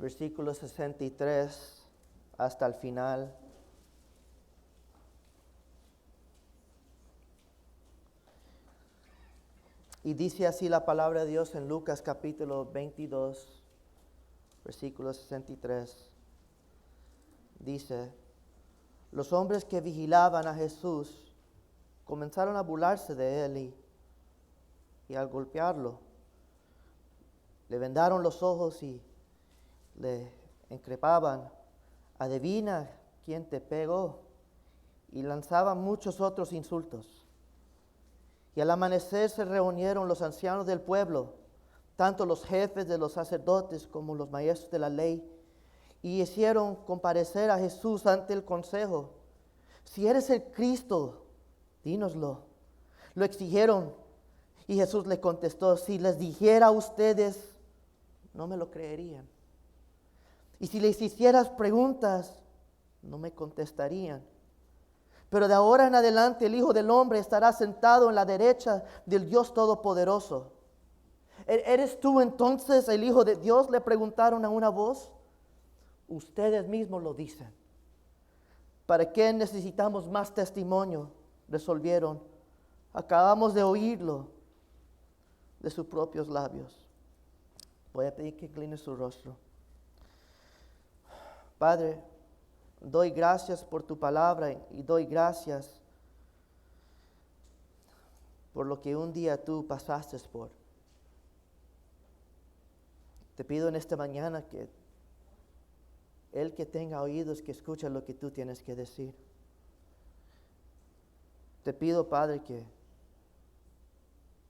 versículo 63 hasta el final. Y dice así la palabra de Dios en Lucas capítulo 22, versículo 63. Dice: los hombres que vigilaban a Jesús comenzaron a burlarse de él y al golpearlo, le vendaron los ojos y le increpaban: adivina quién te pegó, y lanzaban muchos otros insultos. Y al amanecer se reunieron los ancianos del pueblo, tanto los jefes de los sacerdotes como los maestros de la ley, y hicieron comparecer a Jesús ante el consejo. Si eres el Cristo, dínoslo. Lo exigieron, y Jesús les contestó: si les dijera a ustedes, no me lo creerían. Y si les hicieras preguntas, no me contestarían. Pero de ahora en adelante el Hijo del Hombre estará sentado en la derecha del Dios Todopoderoso. ¿Eres tú entonces el Hijo de Dios?, le preguntaron a una voz. Ustedes mismos lo dicen. ¿Para qué necesitamos más testimonio?, resolvieron. Acabamos de oírlo de sus propios labios. Voy a pedir que incline su rostro. Padre, doy gracias por tu palabra y doy gracias por lo que un día tú pasaste por. Te pido en esta mañana que el que tenga oídos, que escuche lo que tú tienes que decir. Te pido, Padre, que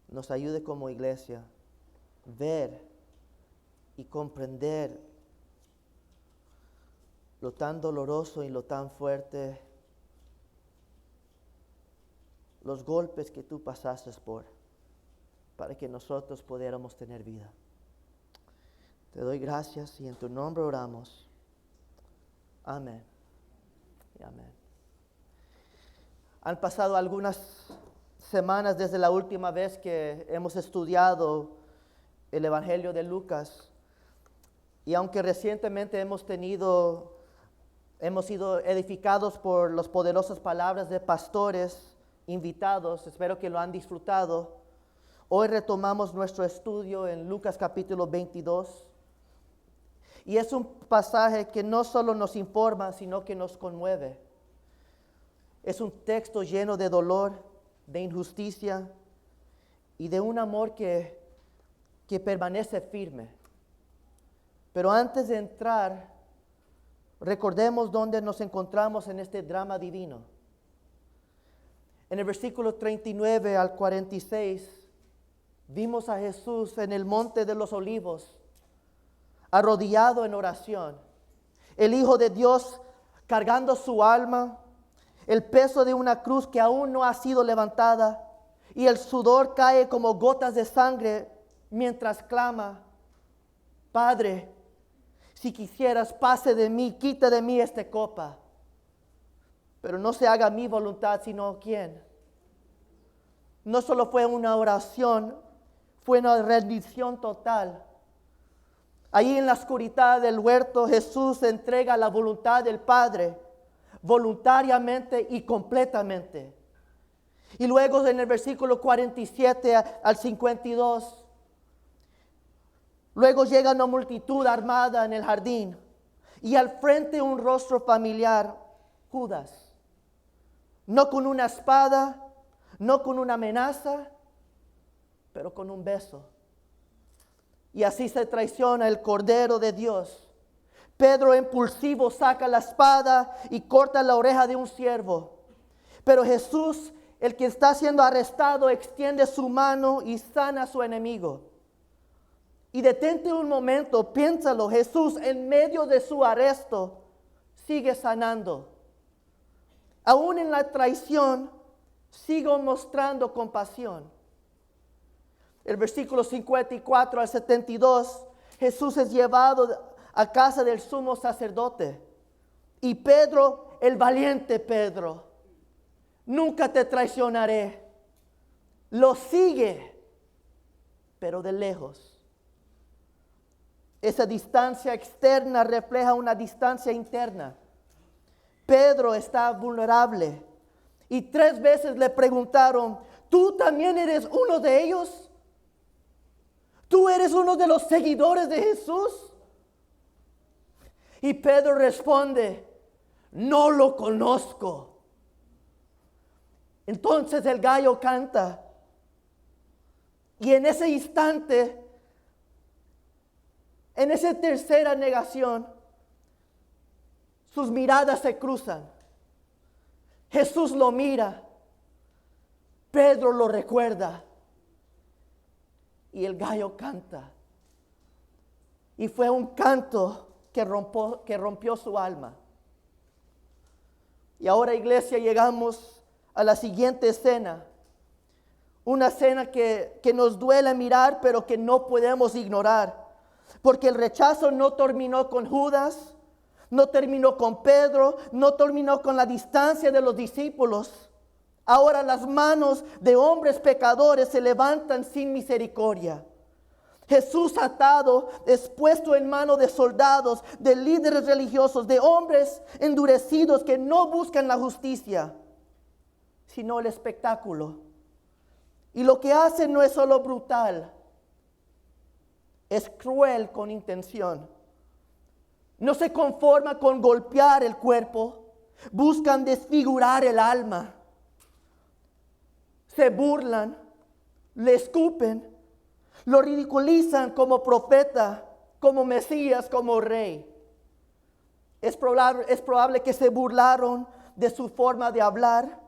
nos ayude como iglesia a ver y comprender lo tan doloroso y lo tan fuerte, los golpes que tú pasaste por, para que nosotros pudiéramos tener vida. Te doy gracias y en tu nombre oramos. Amén y amén. Han pasado algunas semanas desde la última vez que hemos estudiado el Evangelio de Lucas, y aunque recientemente hemos sido edificados por las poderosas palabras de pastores invitados, espero que lo han disfrutado. Hoy retomamos nuestro estudio en Lucas capítulo 22. Y es un pasaje que no solo nos informa, sino que nos conmueve. Es un texto lleno de dolor, de injusticia y de un amor que permanece firme. Pero antes de entrar, recordemos dónde nos encontramos en este drama divino. En el versículo 39 al 46, vimos a Jesús en el monte de los olivos, arrodillado en oración. El Hijo de Dios cargando su alma, el peso de una cruz que aún no ha sido levantada, y el sudor cae como gotas de sangre mientras clama: Padre, si quisieras, pase de mí, quita de mí esta copa. Pero no se haga mi voluntad, sino ¿quién? No solo fue una oración, fue una rendición total. Allí en la oscuridad del huerto, Jesús entrega la voluntad del Padre, voluntariamente y completamente. Y luego en el versículo 47 al 52, luego llega una multitud armada en el jardín, y al frente un rostro familiar, Judas. No con una espada, no con una amenaza, pero con un beso. Y así se traiciona el Cordero de Dios. Pedro, impulsivo, saca la espada y corta la oreja de un siervo. Pero Jesús, el que está siendo arrestado, extiende su mano y sana a su enemigo. Y detente un momento, piénsalo, Jesús en medio de su arresto sigue sanando. Aún en la traición, sigo mostrando compasión. El versículo 54 al 72, Jesús es llevado a casa del sumo sacerdote. Y Pedro, el valiente Pedro, nunca te traicionaré, lo sigue, pero de lejos. Esa distancia externa refleja una distancia interna. Pedro está vulnerable. Y 3 veces le preguntaron, ¿tú también eres uno de ellos? ¿Tú eres uno de los seguidores de Jesús? Y Pedro responde, no lo conozco. Entonces el gallo canta. Y en ese instante, en esa tercera negación, sus miradas se cruzan. Jesús lo mira. Pedro lo recuerda. Y el gallo canta. Y fue un canto que rompió su alma. Y ahora, iglesia, llegamos a la siguiente escena. Una escena que nos duele mirar, pero que no podemos ignorar. Porque el rechazo no terminó con Judas, no terminó con Pedro, no terminó con la distancia de los discípulos. Ahora las manos de hombres pecadores se levantan sin misericordia. Jesús atado, expuesto en manos de soldados, de líderes religiosos, de hombres endurecidos que no buscan la justicia, sino el espectáculo. Y lo que hace no es solo brutal, es cruel con intención. No se conforma con golpear el cuerpo, buscan desfigurar el alma. Se burlan, le escupen, lo ridiculizan como profeta, como Mesías, como rey. Es probable que se burlaron de su forma de hablar,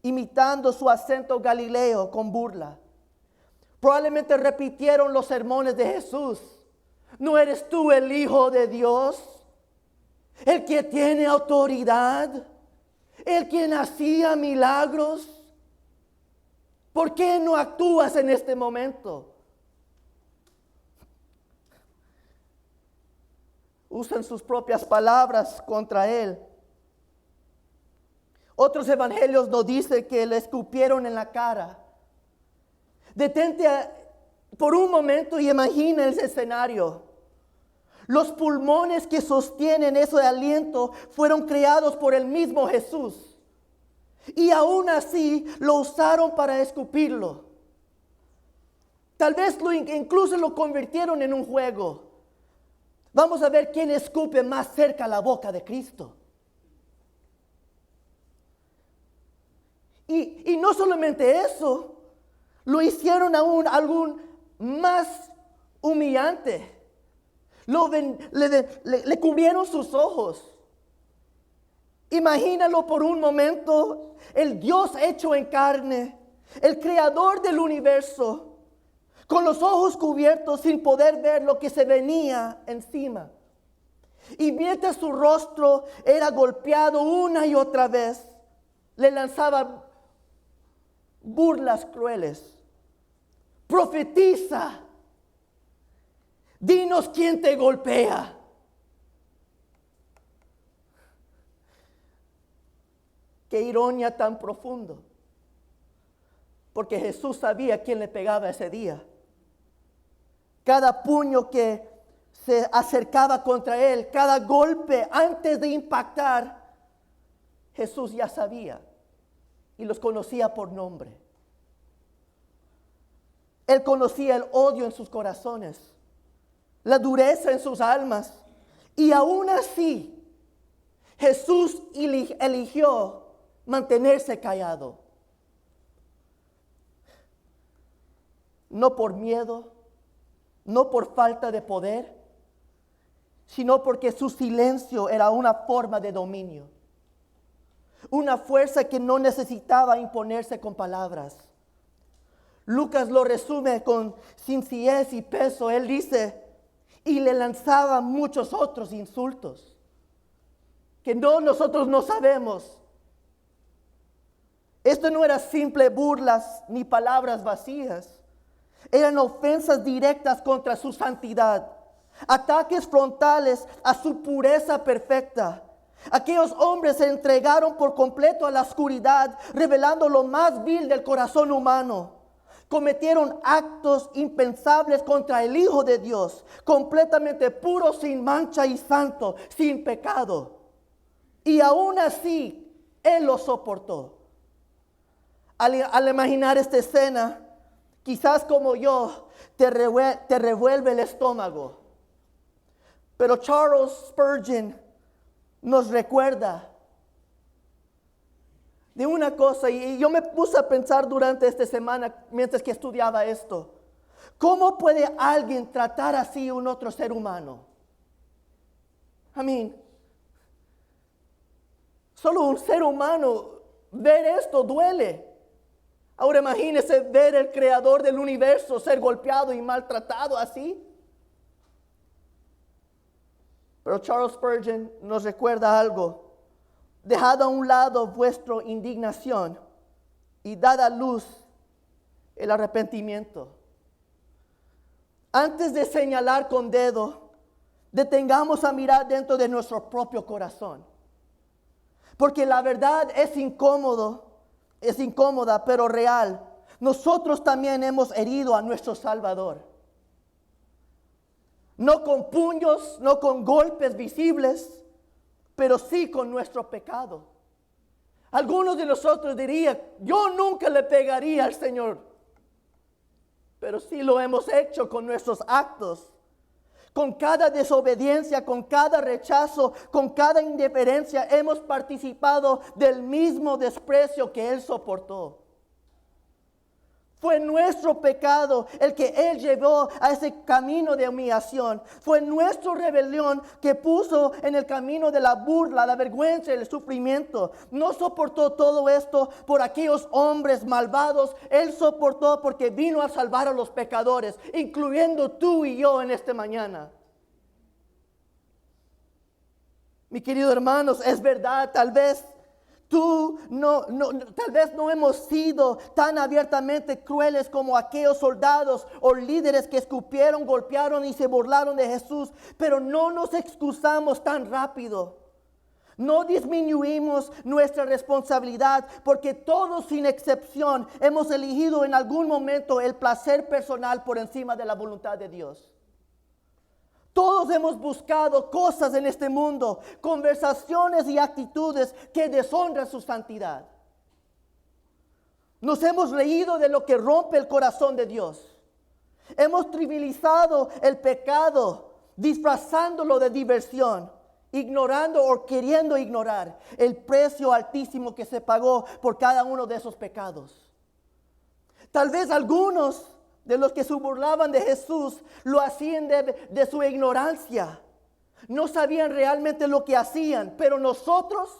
imitando su acento galileo con burla. Probablemente repitieron los sermones de Jesús. ¿No eres tú el Hijo de Dios? El que tiene autoridad, el quien hacía milagros. ¿Por qué no actúas en este momento? Usan sus propias palabras contra él. Otros evangelios nos dicen que le escupieron en la cara. Detente por un momento y imagina ese escenario. Los pulmones que sostienen ese aliento fueron creados por el mismo Jesús. Y aún así lo usaron para escupirlo. Tal vez incluso lo convirtieron en un juego. Vamos a ver quién escupe más cerca la boca de Cristo. Y no solamente eso, lo hicieron aún algo más humillante. Le cubrieron sus ojos. Imagínalo por un momento, el Dios hecho en carne, el creador del universo, con los ojos cubiertos sin poder ver lo que se venía encima. Y mientras su rostro era golpeado una y otra vez, le lanzaba burlas crueles. Profetiza, dinos quién te golpea. Qué ironía tan profundo, porque Jesús sabía quién le pegaba ese día. Cada puño que se acercaba contra él, cada golpe antes de impactar, Jesús ya sabía y los conocía por nombre. Él conocía el odio en sus corazones, la dureza en sus almas, y aún así Jesús eligió mantenerse callado. No por miedo, no por falta de poder, sino porque su silencio era una forma de dominio. Una fuerza que no necesitaba imponerse con palabras. Lucas lo resume con sencillez y peso. Él dice, y le lanzaba muchos otros insultos que nosotros no sabemos. Esto no era simple burlas ni palabras vacías. Eran ofensas directas contra su santidad, ataques frontales a su pureza perfecta. Aquellos hombres se entregaron por completo a la oscuridad, revelando lo más vil del corazón humano. Cometieron actos impensables contra el Hijo de Dios, completamente puro, sin mancha y santo, sin pecado. Y aún así, Él lo soportó. Al imaginar esta escena, quizás como yo, te revuelve el estómago. Pero Charles Spurgeon nos recuerda de una cosa, y yo me puse a pensar durante esta semana mientras que estudiaba esto. ¿Cómo puede alguien tratar así a un otro ser humano? Solo un ser humano ver esto duele. Ahora imagínese ver el creador del universo ser golpeado y maltratado así. Pero Charles Spurgeon nos recuerda algo. Dejad a un lado vuestra indignación y dad a luz el arrepentimiento. Antes de señalar con dedo, detengamos a mirar dentro de nuestro propio corazón. Porque la verdad es incómoda, pero real. Nosotros también hemos herido a nuestro Salvador. No con puños, no con golpes visibles, pero sí con nuestro pecado. Algunos de nosotros dirían, yo nunca le pegaría al Señor. Pero sí lo hemos hecho con nuestros actos. Con cada desobediencia, con cada rechazo, con cada indiferencia, hemos participado del mismo desprecio que Él soportó. Fue nuestro pecado el que Él llevó a ese camino de humillación. Fue nuestra rebelión que puso en el camino de la burla, la vergüenza y el sufrimiento. No soportó todo esto por aquellos hombres malvados. Él soportó porque vino a salvar a los pecadores, incluyendo tú y yo en esta mañana. Mi querido hermanos, es verdad, tal vez no hemos sido tan abiertamente crueles como aquellos soldados o líderes que escupieron, golpearon y se burlaron de Jesús, pero no nos excusamos tan rápido. No disminuimos nuestra responsabilidad porque todos sin excepción hemos elegido en algún momento el placer personal por encima de la voluntad de Dios. Todos hemos buscado cosas en este mundo, conversaciones y actitudes que deshonran su santidad. Nos hemos reído de lo que rompe el corazón de Dios. Hemos trivializado el pecado, disfrazándolo de diversión, ignorando o queriendo ignorar el precio altísimo que se pagó por cada uno de esos pecados. Tal vez algunos de los que se burlaban de Jesús lo hacían de su ignorancia. No sabían realmente lo que hacían, pero nosotros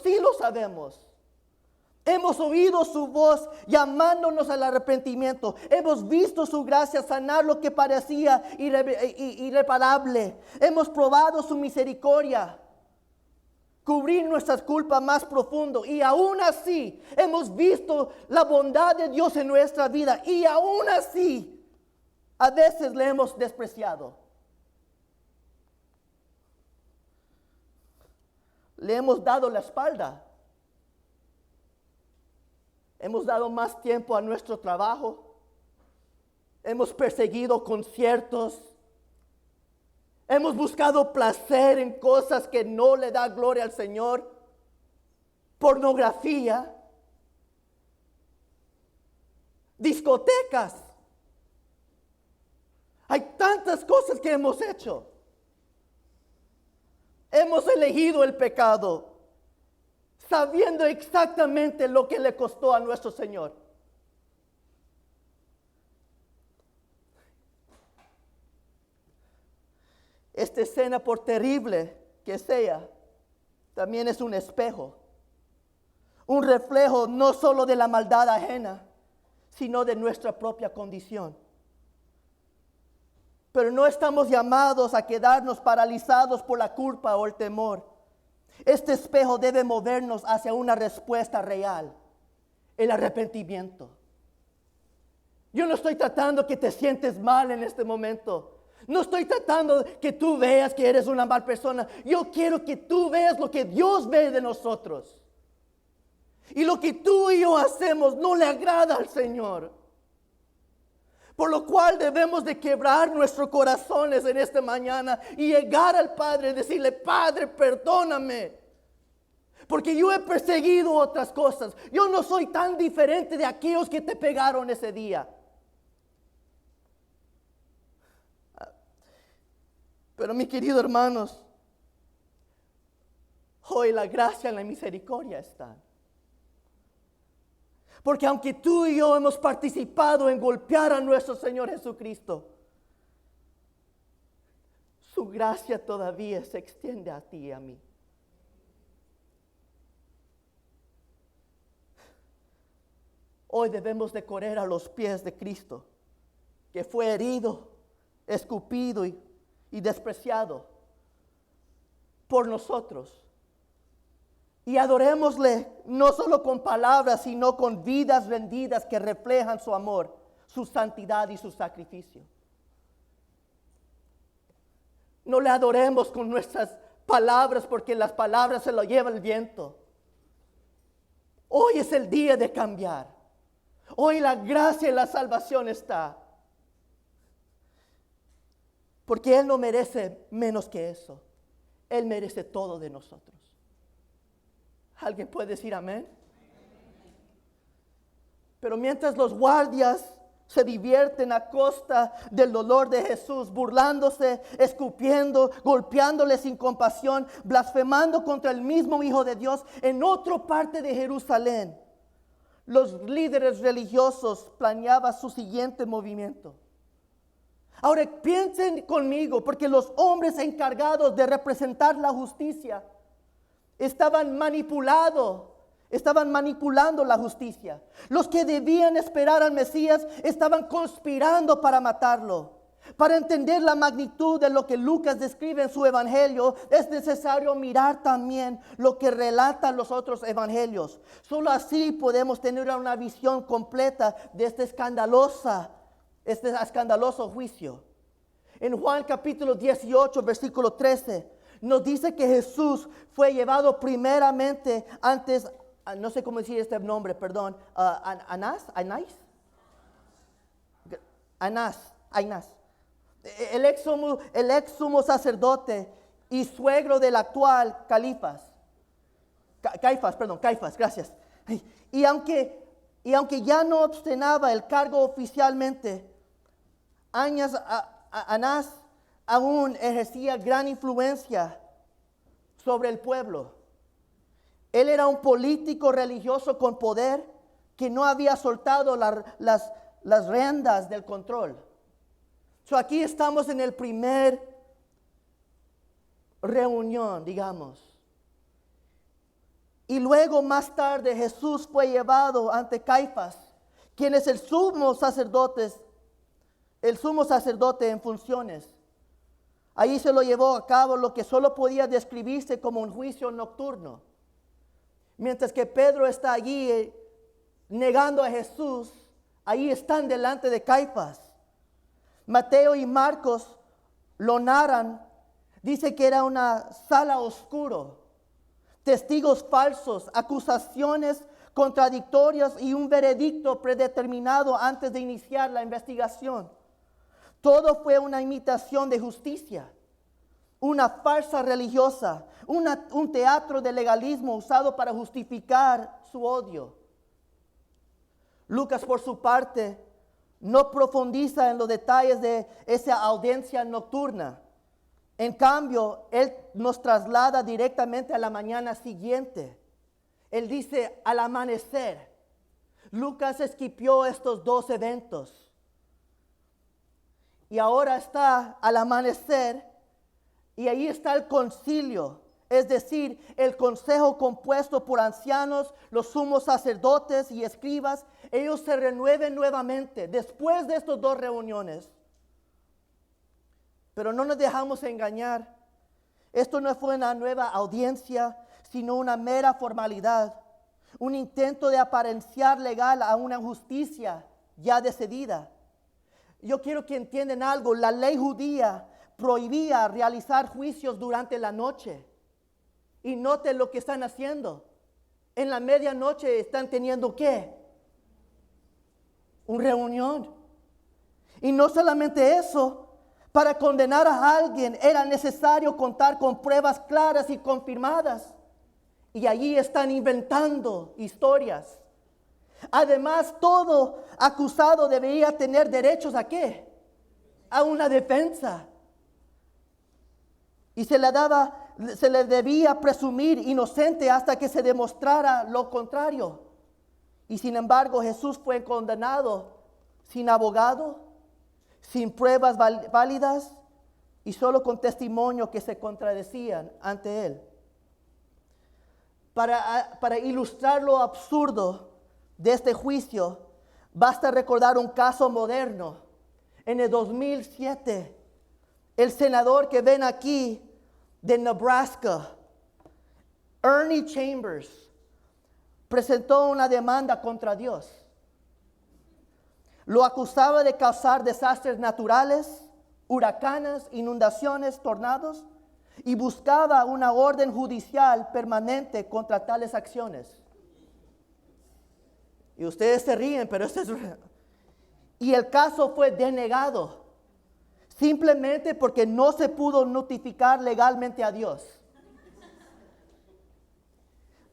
sí lo sabemos. Hemos oído su voz llamándonos al arrepentimiento. Hemos visto su gracia sanar lo que parecía irreparable. Hemos probado su misericordia, cubrir nuestras culpas más profundo, y aún así hemos visto la bondad de Dios en nuestra vida, y aún así a veces le hemos despreciado. Le hemos dado la espalda. Hemos dado más tiempo a nuestro trabajo. Hemos perseguido conciertos. Hemos buscado placer en cosas que no le da gloria al Señor. Pornografía. Discotecas. Hay tantas cosas que hemos hecho. Hemos elegido el pecado, sabiendo exactamente lo que le costó a nuestro Señor. Esta escena, por terrible que sea, también es un espejo, un reflejo no solo de la maldad ajena, sino de nuestra propia condición. Pero no estamos llamados a quedarnos paralizados por la culpa o el temor. Este espejo debe movernos hacia una respuesta real, el arrepentimiento. Yo no estoy tratando que te sientes mal en este momento. No estoy tratando que tú veas que eres una mala persona. Yo quiero que tú veas lo que Dios ve de nosotros. Y lo que tú y yo hacemos no le agrada al Señor. Por lo cual debemos de quebrar nuestros corazones en esta mañana y llegar al Padre y decirle: Padre, perdóname. Porque yo he perseguido otras cosas. Yo no soy tan diferente de aquellos que te pegaron ese día. Pero mis queridos hermanos, hoy la gracia y la misericordia están. Porque aunque tú y yo hemos participado en golpear a nuestro Señor Jesucristo, su gracia todavía se extiende a ti y a mí. Hoy debemos de correr a los pies de Cristo, que fue herido, escupido y despreciado por nosotros. Y adorémosle no solo con palabras, sino con vidas rendidas que reflejan su amor, su santidad y su sacrificio. No le adoremos con nuestras palabras, porque las palabras se lo lleva el viento. Hoy es el día de cambiar. Hoy la gracia y la salvación está. Porque Él no merece menos que eso. Él merece todo de nosotros. ¿Alguien puede decir amén? Pero mientras los guardias se divierten a costa del dolor de Jesús, burlándose, escupiendo, golpeándole sin compasión, blasfemando contra el mismo Hijo de Dios, en otra parte de Jerusalén, los líderes religiosos planeaban su siguiente movimiento. Ahora piensen conmigo, porque los hombres encargados de representar la justicia estaban manipulando la justicia. Los que debían esperar al Mesías estaban conspirando para matarlo. Para entender la magnitud de lo que Lucas describe en su evangelio, es necesario mirar también lo que relatan los otros evangelios. Solo así podemos tener una visión completa de este escandaloso juicio. En Juan capítulo 18, versículo 13, nos dice que Jesús fue llevado primeramente antes, no sé cómo decir este nombre, perdón, Anás. El ex sumo sacerdote y suegro del actual Caifás, gracias. Y aunque ya no obtenía el cargo oficialmente, Anás aún ejercía gran influencia sobre el pueblo. Él era un político religioso con poder que no había soltado las riendas del control. Aquí estamos en el primer reunión, digamos. Y luego más tarde Jesús fue llevado ante Caifás, quien es el sumo sacerdote en funciones. Ahí se lo llevó a cabo lo que solo podía describirse como un juicio nocturno. Mientras que Pedro está allí negando a Jesús, ahí están delante de Caifás. Mateo y Marcos lo narran. Dice que era una sala oscura, testigos falsos, acusaciones contradictorias y un veredicto predeterminado antes de iniciar la investigación. Todo fue una imitación de justicia, una farsa religiosa, un teatro de legalismo usado para justificar su odio. Lucas, por su parte, no profundiza en los detalles de esa audiencia nocturna. En cambio, él nos traslada directamente a la mañana siguiente. Él dice al amanecer. Lucas esquipió estos dos eventos. Y ahora está al amanecer y ahí está el concilio, es decir, el consejo compuesto por ancianos, los sumos sacerdotes y escribas. Ellos se renueven nuevamente después de estas dos reuniones. Pero no nos dejamos engañar. Esto no fue una nueva audiencia, sino una mera formalidad. Un intento de aparenciar legal a una justicia ya decidida. Yo quiero que entiendan algo. La ley judía prohibía realizar juicios durante la noche. Y noten lo que están haciendo. En la medianoche están teniendo ¿qué? Una reunión. Y no solamente eso, para condenar a alguien era necesario contar con pruebas claras y confirmadas. Y allí están inventando historias. Además, todo acusado debería tener derechos ¿a qué? A una defensa. Y se le debía presumir inocente hasta que se demostrara lo contrario. Y sin embargo, Jesús fue condenado sin abogado, sin pruebas válidas y solo con testimonio que se contradecían ante él. Para ilustrar lo absurdo de este juicio, basta recordar un caso moderno. En el 2007, el senador que ven aquí de Nebraska, Ernie Chambers, presentó una demanda contra Dios. Lo acusaba de causar desastres naturales, huracanes, inundaciones, tornados, y buscaba una orden judicial permanente contra tales acciones. Y ustedes se ríen, pero esto es real. Y el caso fue denegado, simplemente porque no se pudo notificar legalmente a Dios,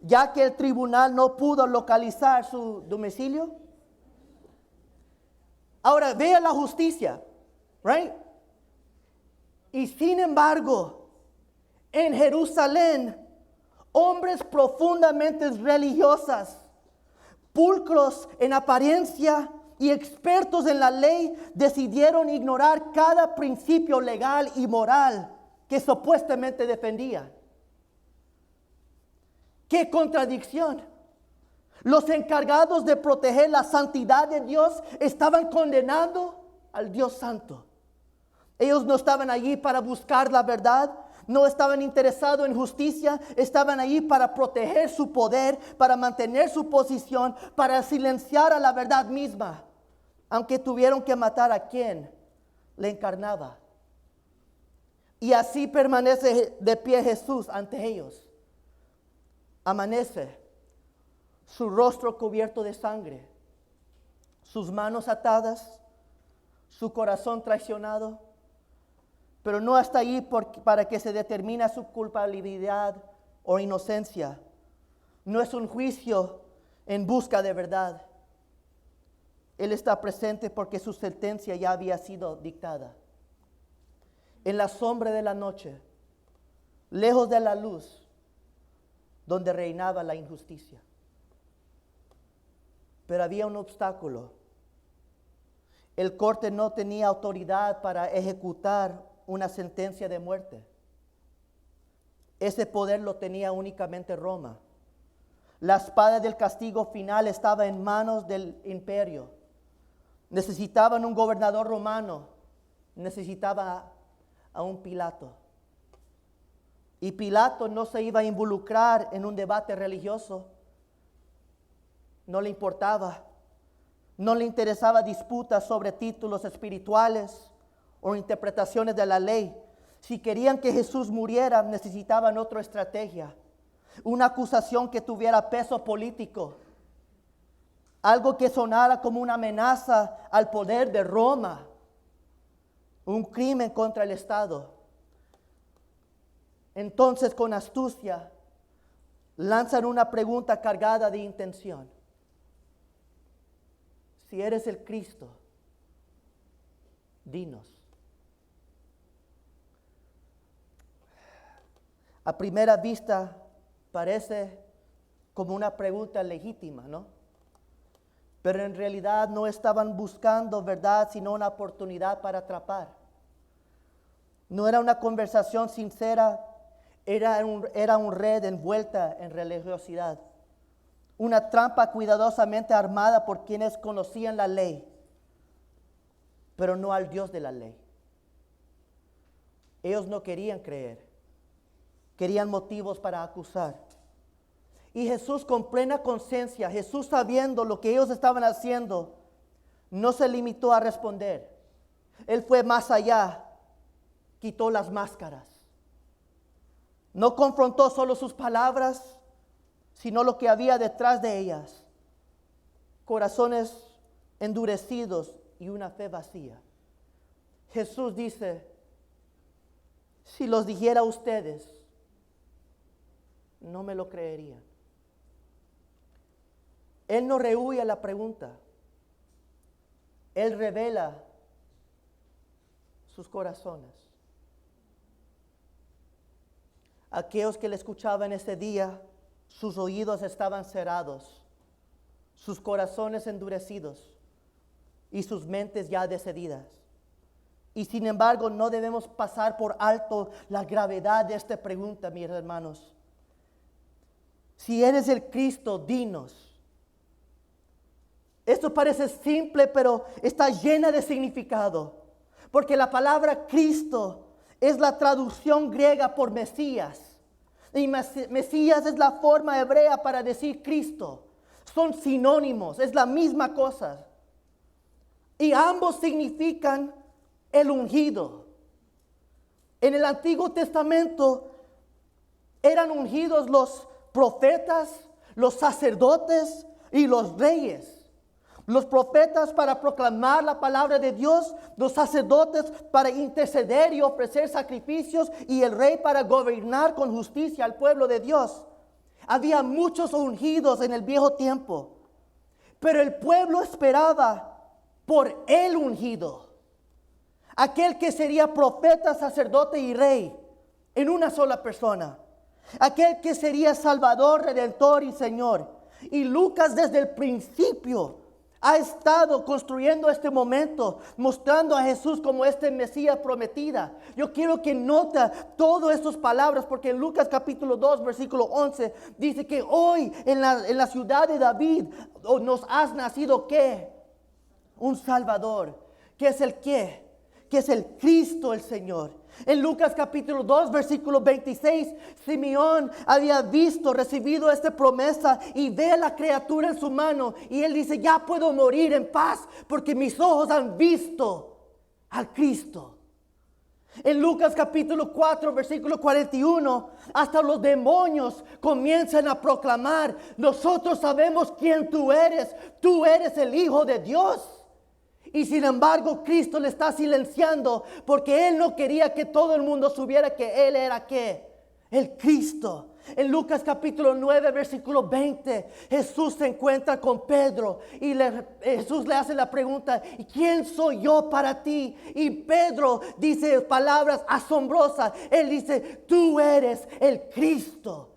ya que el tribunal no pudo localizar su domicilio. Ahora, vea la justicia, right? Y sin embargo, en Jerusalén, hombres profundamente religiosas, pulcros en apariencia y expertos en la ley, decidieron ignorar cada principio legal y moral que supuestamente defendía. ¡Qué contradicción! Los encargados de proteger la santidad de Dios estaban condenando al Dios Santo. Ellos no estaban allí para buscar la verdad, no estaban interesados en justicia, estaban allí para proteger su poder, para mantener su posición, para silenciar a la verdad misma, aunque tuvieron que matar a quien le encarnaba. Y así permanece de pie Jesús ante ellos. Amanece, su rostro cubierto de sangre, sus manos atadas, su corazón traicionado. Pero no hasta allí para que se determine su culpabilidad o inocencia. No es un juicio en busca de verdad. Él está presente porque su sentencia ya había sido dictada. En la sombra de la noche, lejos de la luz, donde reinaba la injusticia. Pero había un obstáculo. El corte no tenía autoridad para ejecutar una sentencia de muerte. Ese poder lo tenía únicamente Roma. La espada del castigo final estaba en manos del imperio. Necesitaban un gobernador romano, necesitaba a un Pilato. Y Pilato no se iba a involucrar en un debate religioso. No le importaba. No le interesaba disputas sobre títulos espirituales o interpretaciones de la ley. Si querían que Jesús muriera, necesitaban otra estrategia. Una acusación que tuviera peso político. Algo que sonara como una amenaza al poder de Roma. Un crimen contra el Estado. Entonces, con astucia, lanzan una pregunta cargada de intención. Si eres el Cristo, dinos. A primera vista parece como una pregunta legítima, ¿no? Pero en realidad no estaban buscando verdad, sino una oportunidad para atrapar. No era una conversación sincera, era un red envuelta en religiosidad. Una trampa cuidadosamente armada por quienes conocían la ley, pero no al Dios de la ley. Ellos no querían creer. Querían motivos para acusar. Y Jesús, con plena conciencia, Jesús sabiendo lo que ellos estaban haciendo, no se limitó a responder. Él fue más allá, quitó las máscaras. No confrontó solo sus palabras, sino lo que había detrás de ellas. Corazones endurecidos y una fe vacía. Jesús dice, si los dijera a ustedes, no me lo creerían. Él no rehúye la pregunta. Él revela sus corazones. Aquellos que le escuchaban ese día, sus oídos estaban cerrados, sus corazones endurecidos y sus mentes ya decididas. Y sin embargo, no debemos pasar por alto la gravedad de esta pregunta, mis hermanos. Si eres el Cristo, dinos. Esto parece simple, pero está llena de significado. Porque la palabra Cristo es la traducción griega por Mesías. Y Mesías es la forma hebrea para decir Cristo. Son sinónimos, es la misma cosa. Y ambos significan el ungido. En el Antiguo Testamento eran ungidos los profetas, los sacerdotes y los reyes. Los profetas para proclamar la palabra de Dios, los sacerdotes para interceder y ofrecer sacrificios y el rey para gobernar con justicia al pueblo de Dios. Había muchos ungidos en el viejo tiempo, pero el pueblo esperaba por el ungido, aquel que sería profeta, sacerdote y rey en una sola persona, aquel que sería Salvador, Redentor y Señor. Y Lucas desde el principio ha estado construyendo este momento, mostrando a Jesús como este Mesías prometida. Yo quiero que nota todas estas palabras, porque en Lucas capítulo 2, versículo 11, dice que hoy en la ciudad de David nos has nacido ¿qué? Un Salvador. ¿Qué es el qué? Que es el Cristo el Señor. En Lucas capítulo 2, versículo 26, Simeón había recibido esta promesa y ve a la criatura en su mano y él dice, ya puedo morir en paz porque mis ojos han visto al Cristo. En Lucas capítulo 4, versículo 41, hasta los demonios comienzan a proclamar, nosotros sabemos quién tú eres el Hijo de Dios. Y sin embargo, Cristo le está silenciando porque Él no quería que todo el mundo supiera que Él era ¿qué? El Cristo. En Lucas capítulo 9, versículo 20, Jesús se encuentra con Pedro y Jesús le hace la pregunta, ¿y quién soy yo para ti? Y Pedro dice palabras asombrosas. Él dice, tú eres el Cristo.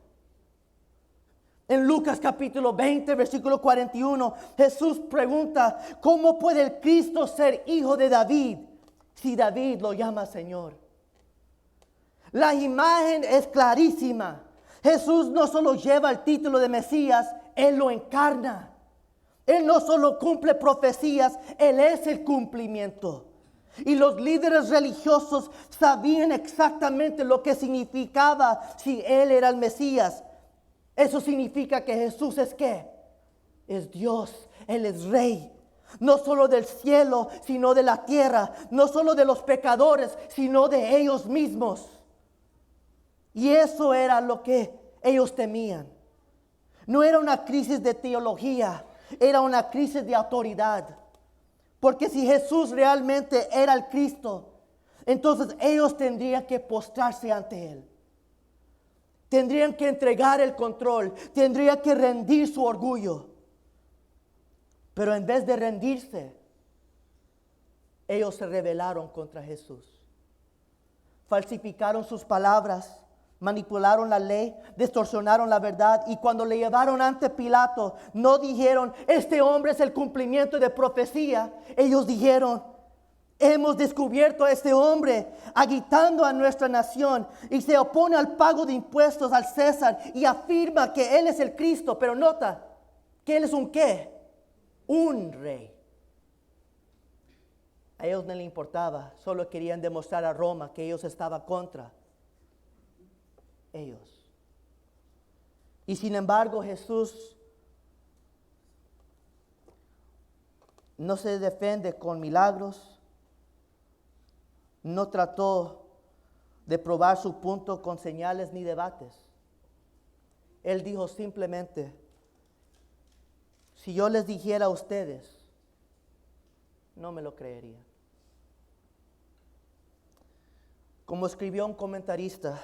En Lucas capítulo 20, versículo 41, Jesús pregunta, ¿cómo puede el Cristo ser hijo de David si David lo llama Señor? La imagen es clarísima. Jesús no solo lleva el título de Mesías, Él lo encarna. Él no solo cumple profecías, Él es el cumplimiento. Y los líderes religiosos sabían exactamente lo que significaba si Él era el Mesías. Eso significa que Jesús es ¿qué? Es Dios, Él es Rey. No solo del cielo, sino de la tierra. No solo de los pecadores, sino de ellos mismos. Y eso era lo que ellos temían. No era una crisis de teología, era una crisis de autoridad. Porque si Jesús realmente era el Cristo, entonces ellos tendrían que postrarse ante Él. Tendrían que entregar el control, tendrían que rendir su orgullo. Pero en vez de rendirse, ellos se rebelaron contra Jesús. Falsificaron sus palabras, manipularon la ley, distorsionaron la verdad. Y cuando le llevaron ante Pilato, no dijeron, este hombre es el cumplimiento de profecía. Ellos dijeron, hemos descubierto a este hombre agitando a nuestra nación y se opone al pago de impuestos al César y afirma que él es el Cristo. Pero nota que él es un ¿qué? Un rey. A ellos no les importaba, solo querían demostrar a Roma que ellos estaban contra ellos. Y sin embargo, Jesús no se defiende con milagros. No trató de probar su punto con señales ni debates. Él dijo simplemente, si yo les dijera a ustedes, no me lo creerían. Como escribió un comentarista,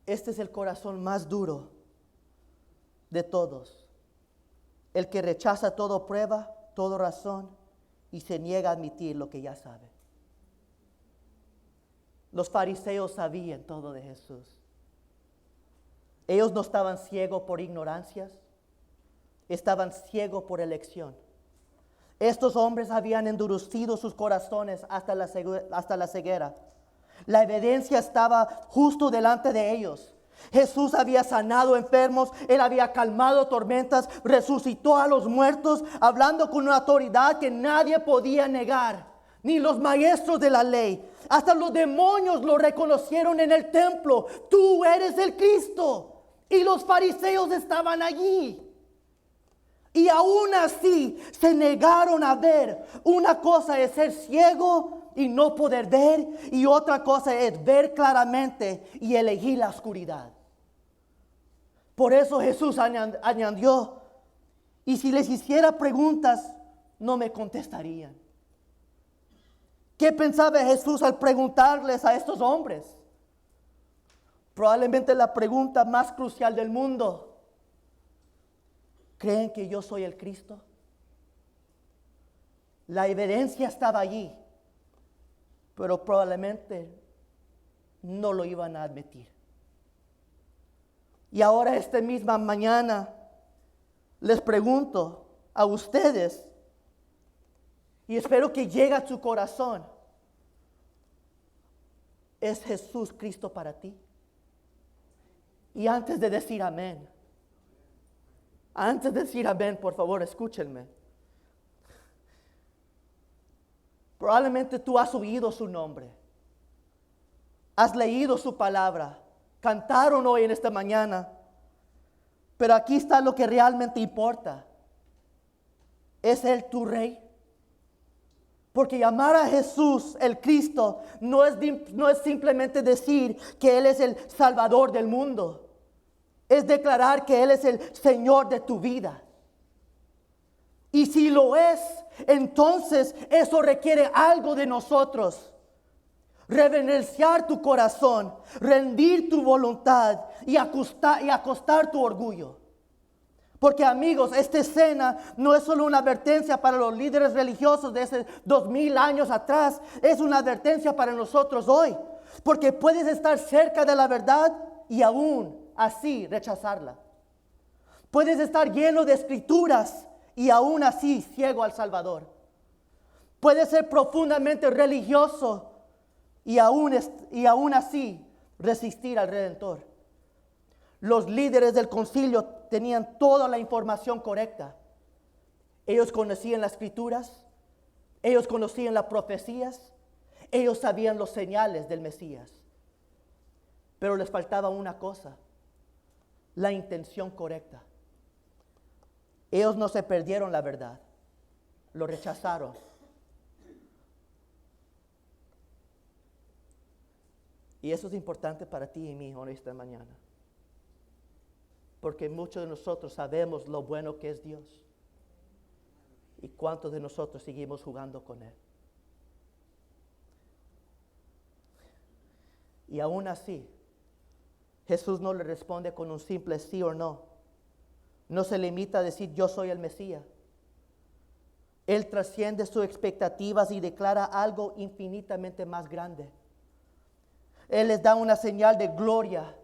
este es el corazón más duro de todos, el que rechaza toda prueba, toda razón y se niega a admitir lo que ya sabe. Los fariseos sabían todo de Jesús. Ellos no estaban ciegos por ignorancias, estaban ciegos por elección. Estos hombres habían endurecido sus corazones hasta la ceguera. La evidencia estaba justo delante de ellos. Jesús había sanado enfermos, Él había calmado tormentas, resucitó a los muertos, hablando con una autoridad que nadie podía negar, ni los maestros de la ley. Hasta los demonios lo reconocieron en el templo. Tú eres el Cristo. Y los fariseos estaban allí. Y aún así se negaron a ver. Una cosa es ser ciego y no poder ver, y otra cosa es ver claramente y elegir la oscuridad. Por eso Jesús añadió, y si les hiciera preguntas, no me contestarían. ¿Qué pensaba Jesús al preguntarles a estos hombres? Probablemente la pregunta más crucial del mundo. ¿Creen que yo soy el Cristo? La evidencia estaba allí, pero probablemente no lo iban a admitir. Y ahora esta misma mañana les pregunto a ustedes, y espero que llegue a su corazón, ¿es Jesús Cristo para ti? Y antes de decir amén, por favor, escúchenme. Probablemente tú has oído su nombre, has leído su palabra, cantaron hoy en esta mañana, pero aquí está lo que realmente importa. ¿Es Él tu Rey? Porque llamar a Jesús el Cristo no es simplemente decir que Él es el Salvador del mundo. Es declarar que Él es el Señor de tu vida. Y si lo es, entonces eso requiere algo de nosotros. Reverenciar tu corazón, rendir tu voluntad y acostar tu orgullo. Porque amigos, esta escena no es solo una advertencia para los líderes religiosos de hace 2000 años atrás. Es una advertencia para nosotros hoy. Porque puedes estar cerca de la verdad y aún así rechazarla. Puedes estar lleno de escrituras y aún así ciego al Salvador. Puedes ser profundamente religioso y aún así resistir al Redentor. Los líderes del concilio tenían toda la información correcta. Ellos conocían las escrituras, ellos conocían las profecías, ellos sabían los señales del Mesías. Pero les faltaba una cosa: la intención correcta. Ellos no se perdieron la verdad, lo rechazaron. Y eso es importante para ti y mí hoy esta mañana. Porque muchos de nosotros sabemos lo bueno que es Dios. ¿Y cuántos de nosotros seguimos jugando con Él? Y aún así, Jesús no le responde con un simple sí o no. No se limita a decir yo soy el Mesías. Él trasciende sus expectativas y declara algo infinitamente más grande. Él les da una señal de gloria.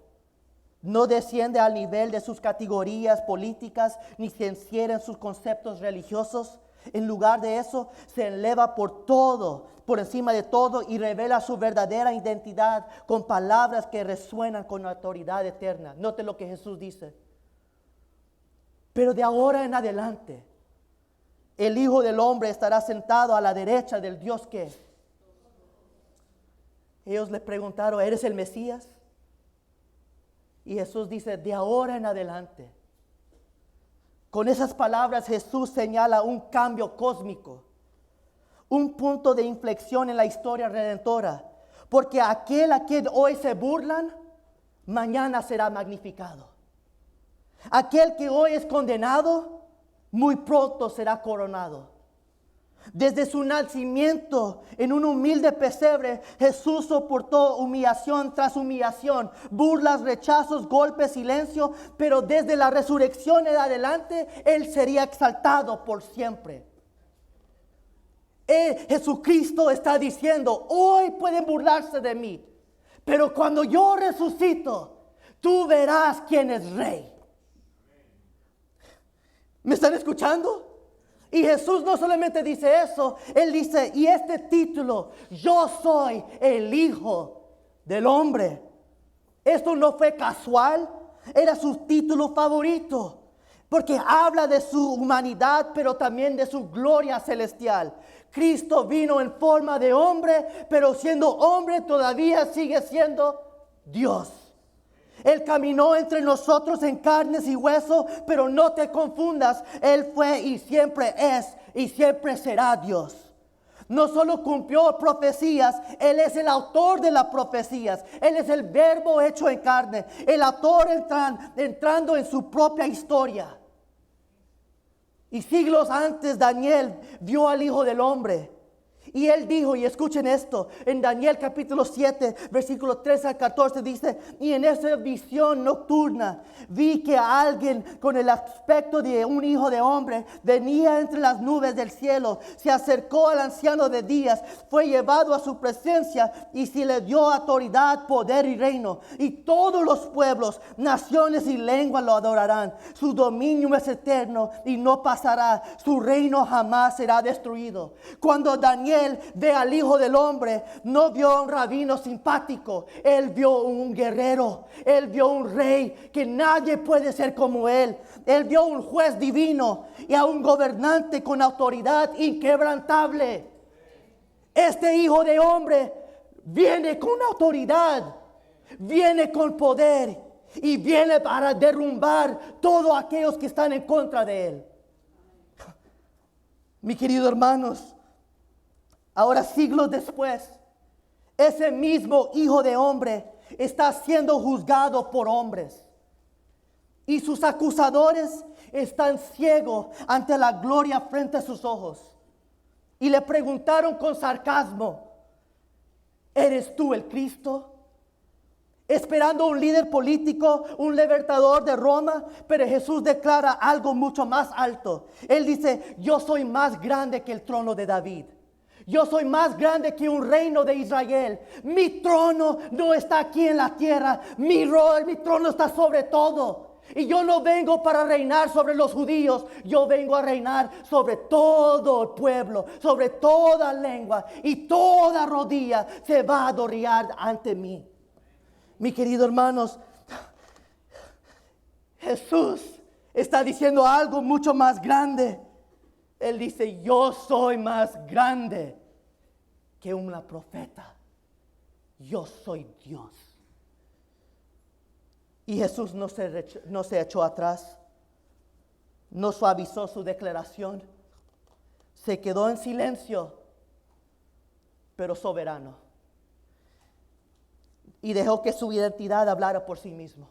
No desciende al nivel de sus categorías políticas ni se encierra en sus conceptos religiosos. En lugar de eso, se eleva por encima de todo y revela su verdadera identidad con palabras que resuenan con la autoridad eterna. Note lo que Jesús dice. Pero de ahora en adelante, el Hijo del Hombre estará sentado a la derecha del Dios que. Ellos le preguntaron, ¿eres el Mesías? Y Jesús dice, de ahora en adelante. Con esas palabras Jesús señala un cambio cósmico, un punto de inflexión en la historia redentora. Porque aquel a quien hoy se burlan, mañana será magnificado. Aquel que hoy es condenado, muy pronto será coronado. Desde su nacimiento en un humilde pesebre, Jesús soportó humillación tras humillación, burlas, rechazos, golpes, silencio, pero desde la resurrección en adelante, Él sería exaltado por siempre. Jesucristo está diciendo, hoy pueden burlarse de mí, pero cuando yo resucito, tú verás quién es rey. ¿Me están escuchando? Y Jesús no solamente dice eso, Él dice, y este título, yo soy el Hijo del Hombre. Esto no fue casual, era su título favorito, porque habla de su humanidad, pero también de su gloria celestial. Cristo vino en forma de hombre, pero siendo hombre todavía sigue siendo Dios. Él caminó entre nosotros en carnes y huesos, pero no te confundas, Él fue y siempre es y siempre será Dios. No solo cumplió profecías, Él es el autor de las profecías. Él es el verbo hecho en carne, el autor entrando en su propia historia. Y siglos antes Daniel vio al Hijo del Hombre. Y él dijo, y escuchen esto, en Daniel capítulo 7, versículo 13 al 14 dice, y en esa visión nocturna vi que alguien con el aspecto de un hijo de hombre venía entre las nubes del cielo, se acercó al anciano de días, fue llevado a su presencia y se le dio autoridad, poder y reino. Y todos los pueblos, naciones y lenguas lo adorarán. Su dominio es eterno y no pasará, su reino jamás será destruido. Cuando Daniel ve al Hijo del Hombre, no vio a un rabino simpático, él vio un guerrero, él vio un rey que nadie puede ser como él vio un juez divino y a un gobernante con autoridad inquebrantable. Este Hijo de Hombre viene con autoridad, viene con poder y viene para derrumbar todos aquellos que están en contra de él. Mi querido hermanos, ahora siglos después, ese mismo Hijo de Hombre está siendo juzgado por hombres. Y sus acusadores están ciegos ante la gloria frente a sus ojos. Y le preguntaron con sarcasmo, ¿eres tú el Cristo? Esperando un líder político, un libertador de Roma, pero Jesús declara algo mucho más alto. Él dice, yo soy más grande que el trono de David. Yo soy más grande que un reino de Israel. Mi trono no está aquí en la tierra. Mi trono está sobre todo. Y yo no vengo para reinar sobre los judíos. Yo vengo a reinar sobre todo el pueblo, sobre toda lengua. Y toda rodilla se va a adornar ante mí. Mi querido hermanos, Jesús está diciendo algo mucho más grande. Él dice, yo soy más grande que una profeta. Yo soy Dios. Y Jesús no se echó atrás. No suavizó su declaración. Se quedó en silencio, pero soberano. Y dejó que su identidad hablara por sí mismo.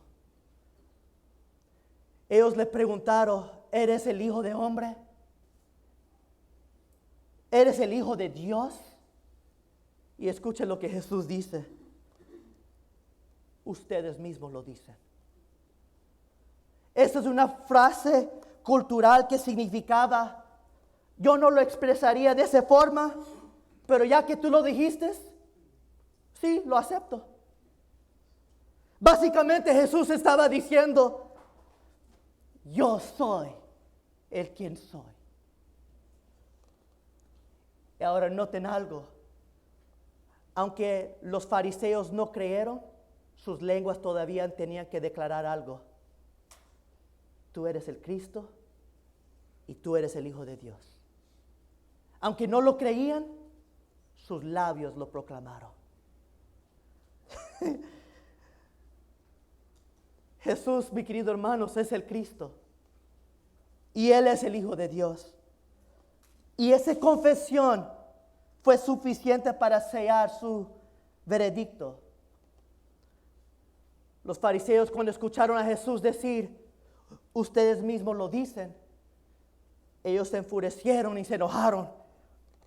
Ellos le preguntaron, ¿eres el Hijo de Hombre? ¿Eres el Hijo de Dios? Y escuchen lo que Jesús dice. Ustedes mismos lo dicen. Esta es una frase cultural que significaba, yo no lo expresaría de esa forma, pero ya que tú lo dijiste, sí, lo acepto. Básicamente Jesús estaba diciendo, yo soy el quien soy. Y ahora noten algo. Aunque los fariseos no creyeron, sus lenguas todavía tenían que declarar algo. Tú eres el Cristo y tú eres el Hijo de Dios. Aunque no lo creían, sus labios lo proclamaron. Jesús, mi querido hermanos, es el Cristo. Y Él es el Hijo de Dios. Y esa confesión fue suficiente para sellar su veredicto. Los fariseos, cuando escucharon a Jesús decir, ustedes mismos lo dicen, ellos se enfurecieron y se enojaron.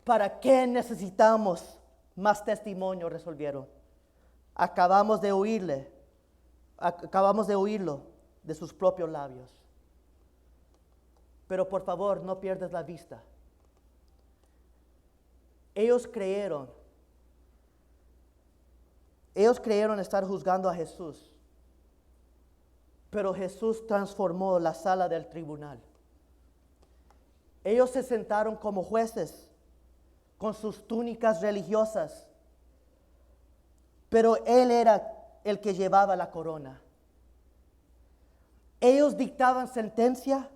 ¿Para qué necesitamos más testimonio? Resolvieron. Acabamos de oírlo de sus propios labios. Pero por favor, no pierdas la vista. Ellos creyeron estar juzgando a Jesús. Pero Jesús transformó la sala del tribunal. Ellos se sentaron como jueces con sus túnicas religiosas. Pero Él era el que llevaba la corona. Ellos dictaban sentencia,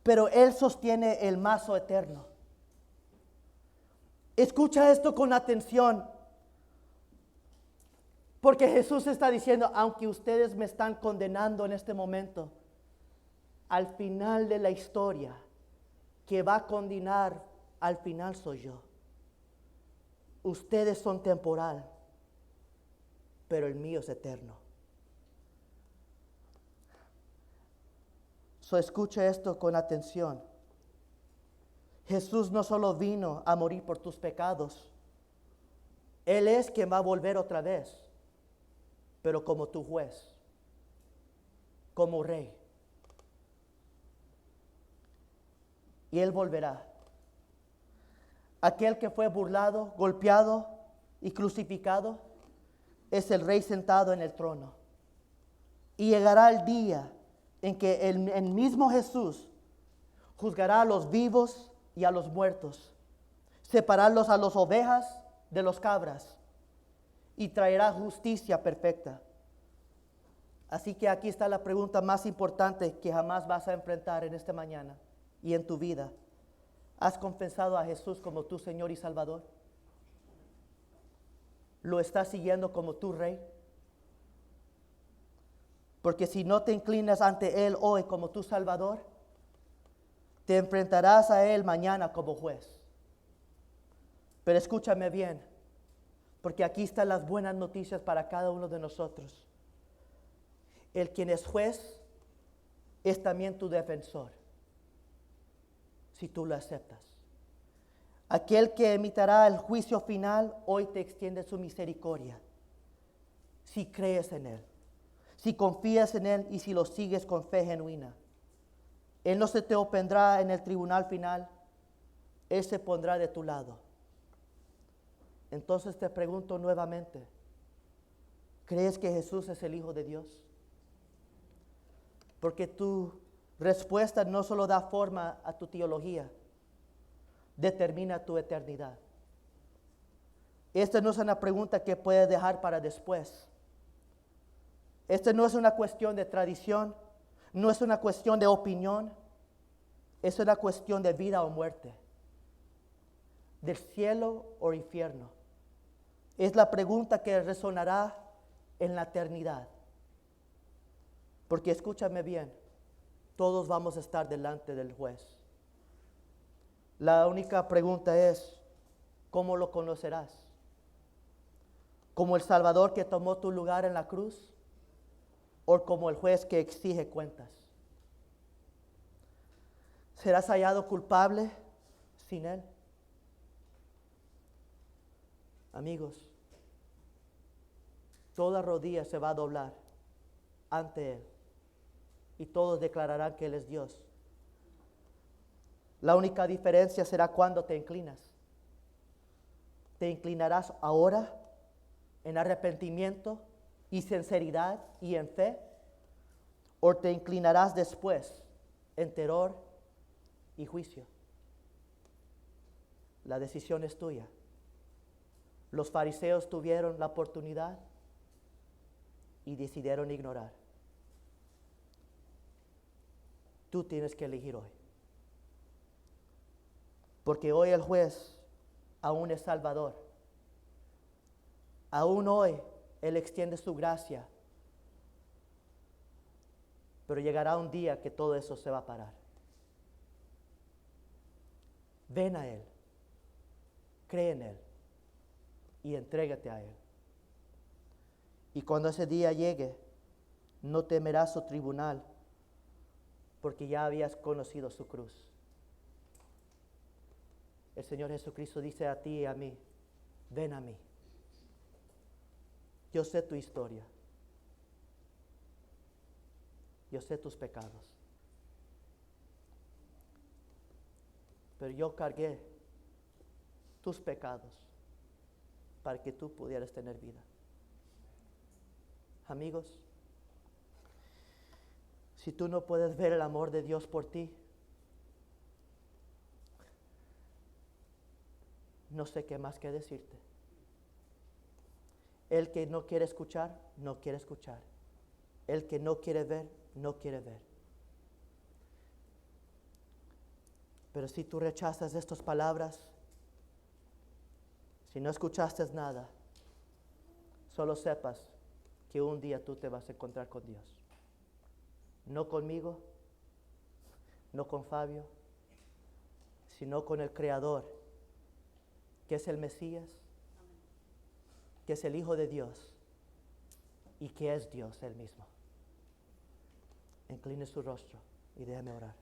pero Él sostiene el mazo eterno. Escucha esto con atención. Porque Jesús está diciendo, aunque ustedes me están condenando en este momento, al final de la historia, que va a condenar, al final soy yo. Ustedes son temporal, pero el mío es eterno. Escucha esto con atención. Jesús no solo vino a morir por tus pecados, Él es quien va a volver otra vez. Pero como tu juez, como rey. Y Él volverá. Aquel que fue burlado, golpeado y crucificado es el rey sentado en el trono. Y llegará el día en que el mismo Jesús juzgará a los vivos y a los muertos, separarlos a las ovejas de los cabras, y traerá justicia perfecta. Así que aquí está la pregunta más importante que jamás vas a enfrentar en esta mañana y en tu vida. ¿Has confesado a Jesús como tu Señor y Salvador? ¿Lo estás siguiendo como tu Rey? Porque si no te inclinas ante Él hoy como tu Salvador, te enfrentarás a Él mañana como juez. Pero escúchame bien, porque aquí están las buenas noticias para cada uno de nosotros. El quien es juez es también tu defensor, si tú lo aceptas. Aquel que emitirá el juicio final hoy te extiende su misericordia, si crees en Él, si confías en Él y si lo sigues con fe genuina. Él no se te opondrá en el tribunal final, Él se pondrá de tu lado. Entonces te pregunto nuevamente, ¿crees que Jesús es el Hijo de Dios? Porque tu respuesta no solo da forma a tu teología, determina tu eternidad. Esta no es una pregunta que puedes dejar para después. Esta no es una cuestión de tradición, no es una cuestión de opinión, es una cuestión de vida o muerte, del cielo o infierno. Es la pregunta que resonará en la eternidad. Porque escúchame bien, todos vamos a estar delante del juez. La única pregunta es, ¿cómo lo conocerás? ¿Como el Salvador que tomó tu lugar en la cruz? ¿O como el juez que exige cuentas? ¿Serás hallado culpable sin Él? Amigos, toda rodilla se va a doblar ante Él y todos declararán que Él es Dios. La única diferencia será cuando te inclinas. ¿Te inclinarás ahora en arrepentimiento y sinceridad y en fe? ¿O te inclinarás después en terror y juicio? La decisión es tuya. Los fariseos tuvieron la oportunidad y decidieron ignorar. Tú tienes que elegir hoy. Porque hoy el juez aún es Salvador. Aún hoy Él extiende su gracia. Pero llegará un día que todo eso se va a parar. Ven a Él. Cree en Él. Y entrégate a Él. Y cuando ese día llegue, No temerás su tribunal, porque ya habías conocido su cruz. El Señor Jesucristo dice a ti y a mí, ven a mí. Yo sé tu historia. Yo sé tus pecados. Pero yo cargué tus pecados para que tú pudieras tener vida. Amigos, si tú no puedes ver el amor de Dios por ti, no sé qué más que decirte. El que no quiere escuchar, no quiere escuchar. El que no quiere ver, no quiere ver. Pero si tú rechazas estas palabras, si no escuchaste nada, solo sepas que un día tú te vas a encontrar con Dios. No conmigo, no con Fabio, sino con el Creador, que es el Mesías, que es el Hijo de Dios y que es Dios Él mismo. Incline su rostro y déjame orar.